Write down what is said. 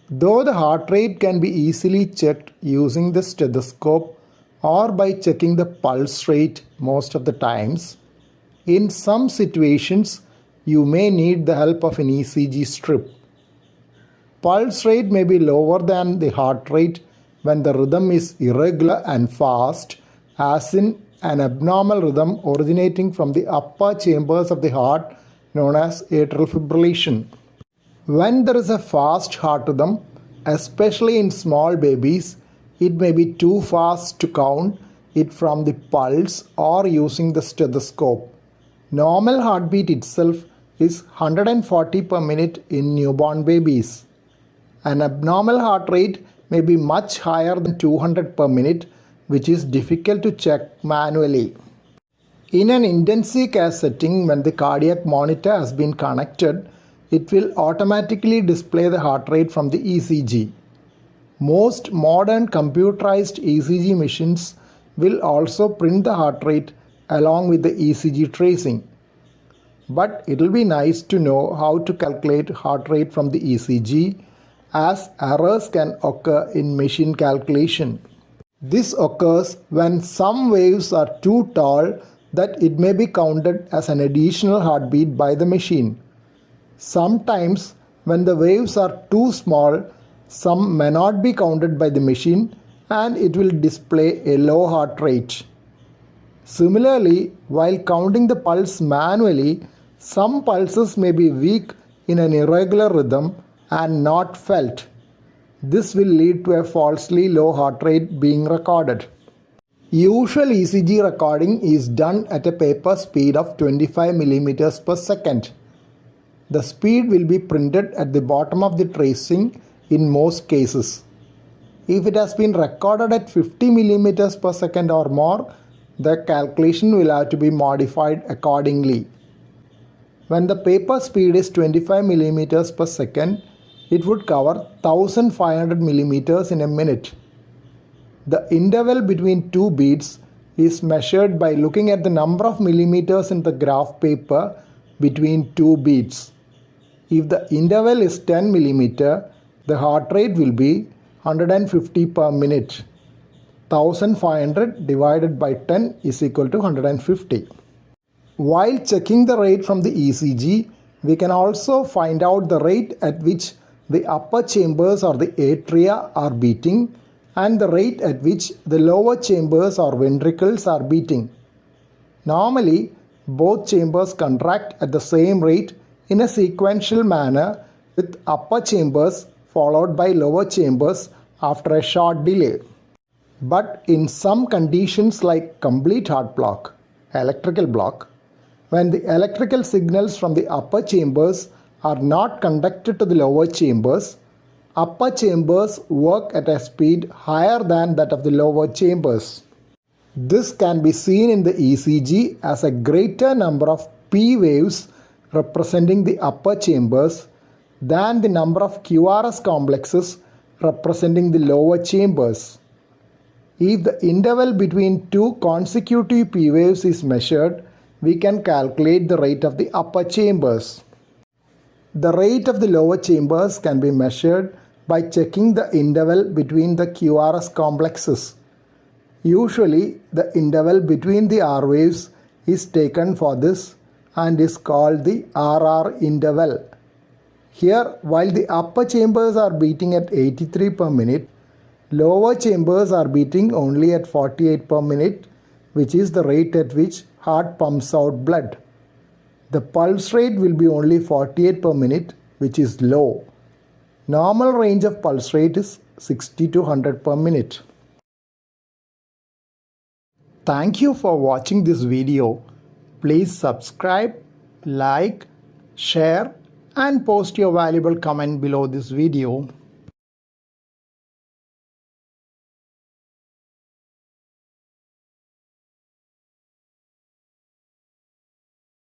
Though the heart rate can be easily checked using the stethoscope or by checking the pulse rate most of the times, in some situations you may need the help of an ECG strip. Pulse rate may be lower than the heart rate when the rhythm is irregular and fast, as in an abnormal rhythm originating from the upper chambers of the heart known as atrial fibrillation. When there is a fast heart rhythm, especially in small babies, it may be too fast to count it from the pulse or using the stethoscope. Normal heartbeat itself is 140 per minute in newborn babies. An abnormal heart rate may be much higher than 200 per minute, which is difficult to check manually. In an intensive care setting, when the cardiac monitor has been connected, it will automatically display the heart rate from the ECG. Most modern computerized ECG machines will also print the heart rate along with the ECG tracing. But it will be nice to know how to calculate heart rate from the ECG, as errors can occur in machine calculation. This occurs when some waves are too tall that it may be counted as an additional heartbeat by the machine. Sometimes when the waves are too small, some may not be counted by the machine and it will display a low heart rate. Similarly, while counting the pulse manually, some pulses may be weak in an irregular rhythm and not felt. This will lead to a falsely low heart rate being recorded. Usual ECG recording is done at a paper speed of 25 mm per second. The speed will be printed at the bottom of the tracing in most cases. If it has been recorded at 50 mm per second or more, the calculation will have to be modified accordingly. When the paper speed is 25 mm per second, it would cover 1500 mm in a minute. The interval between two beats is measured by looking at the number of millimeters in the graph paper between two beats. If the interval is 10 mm, the heart rate will be 150 per minute. 1500 divided by 10 is equal to 150. While checking the rate from the ECG, we can also find out the rate at which the upper chambers or the atria are beating and the rate at which the lower chambers or ventricles are beating. Normally, both chambers contract at the same rate in a sequential manner, with upper chambers followed by lower chambers after a short delay. But in some conditions like complete heart block, electrical block, when the electrical signals from the upper chambers are not conducted to the lower chambers, upper chambers work at a speed higher than that of the lower chambers. This can be seen in the ECG as a greater number of P waves representing the upper chambers than the number of QRS complexes representing the lower chambers. If the interval between two consecutive P waves is measured, we can calculate the rate of the upper chambers. The rate of the lower chambers can be measured by checking the interval between the QRS complexes. Usually, the interval between the R waves is taken for this and is called the RR interval. Here, while the upper chambers are beating at 83 per minute, lower chambers are beating only at 48 per minute, which is the rate at which heart pumps out blood. The pulse rate will be only 48 per minute, which is low. Normal range of pulse rate is 60 to 100 per minute. Thank you for watching this video. Please subscribe, like, share and post your valuable comment below this video.